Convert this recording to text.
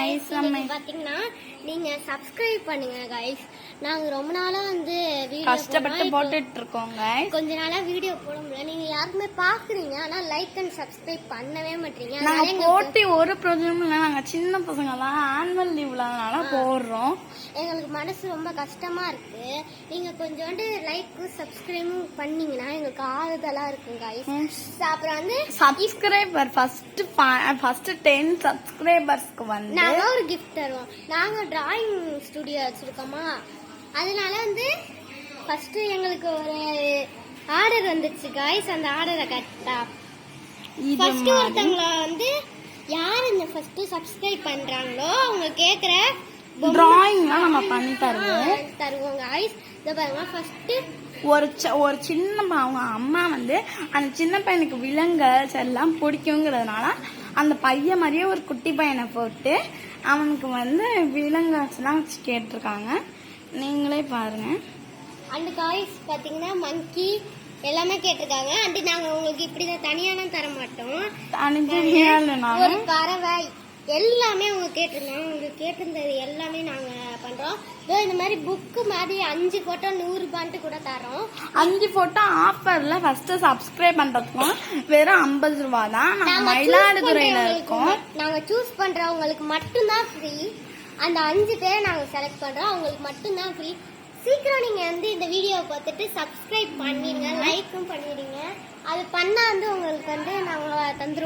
Guys நம்ம பாத்தீங்கன்னா நீங்க Subscribe பண்ணுங்க गाइस. நாங்க ரொம்ப நாளா வந்து வீடியோ கஷ்டப்பட்டு போட்டுட்டு இருக்கோம் गाइस. கொஞ்ச நாளா வீடியோ போட முடியல. நீங்க யாருமே பாக்குறீங்க ஆனா லைக் அண்ட் Subscribe பண்ணவே மாட்டீங்க. நாங்க போட்டி ஒரு ப்ரோஜனமும் இல்ல. நாங்க சின்ன பசங்க தான் ஆனுவல் லீவ்லனால போடுறோம். எங்களுக்கு மனசு ரொம்ப கஷ்டமா இருக்கு. நீங்க கொஞ்சோண்டு லைக் Subscribe பண்ணீங்கன்னா எங்களுக்கு ஆறுதலா இருக்கும் गाइस. அப்புறம் வந்து சப்ஸ்கிரைபர் ஃபர்ஸ்ட் 10 சப்ஸ்கிரைபர்ஸ்க்கு வந்து நாங்க ஒரு gift தருவோம். நாங்க டிராயிங் ஸ்டுடியோ வச்சிருக்கோமா, அதனால வந்து ஃபர்ஸ்ட் எங்களுக்கு ஒரு ஆர்டர் வந்துச்சு गाइस. அந்த ஆர்டரை கட்டா ஃபர்ஸ்ட் ஒருத்தங்கள வந்து யார் இந்த ஃபர்ஸ்ட் Subscribe பண்றாங்களோ அவங்க கேக்குற டிராயிங்லாம் நம்ம பண்ணி தருவோம் गाइस. இத பாருங்க ஃபர்ஸ்ட் ஒரு சின்ன அவங்க அம்மா வந்து அந்த சின்ன பையனுக்கு விலங்குகள் எல்லாம் பிடிக்குங்கிறதுனால அந்த பையன் மாதிரியே ஒரு குட்டி பையனை போட்டு அவனுக்கு வந்து விலங்குலாம் வச்சு கேட்டிருக்காங்க. நீங்களே பாருங்க. அந்த காய்ஸ் பாத்தீங்கன்னா மங்கி எல்லாமே கேட்டிருக்காங்க. அண்ட் நாங்க உங்களுக்கு இப்படிதான் தனியாலாம் தர மாட்டோம். ஒரு பறவை எல்லாமே அவங்க கேட்டிருந்தாங்க. உங்களுக்கு கேட்டிருந்தது எல்லாமே நாங்க பண்றோம். இந்த மாதிரி புக்கு மாதிரி 5 போட்டோ 100 ரூபான்ட்டு கூட தரோம். 5 போட்டோ ஆஃபர்ல ஃபர்ஸ்ட் சப்ஸ்கிரைப் பண்றதுக்கும் வெறும் 50 ரூபாய் தான். நாங்க மயிலாடுதுறையில இருக்கோம். நாங்க சூஸ் பண்றவங்களுக்கு மட்டும்தான் ஃப்ரீ. அந்த 5 பேரை நாங்க செலக்ட் பண்றோம். அவங்களுக்கு மட்டும்தான் ஃப்ரீ. சீக்கிரம் நீங்க வந்து இந்த வீடியோ பார்த்துட்டு Subscribe பண்ணிடுங்க, லைக்கும் பண்ணிடுங்க. அது பண்ணா வந்து உங்களுக்கு வந்து நாங்க தந்துருவோம்.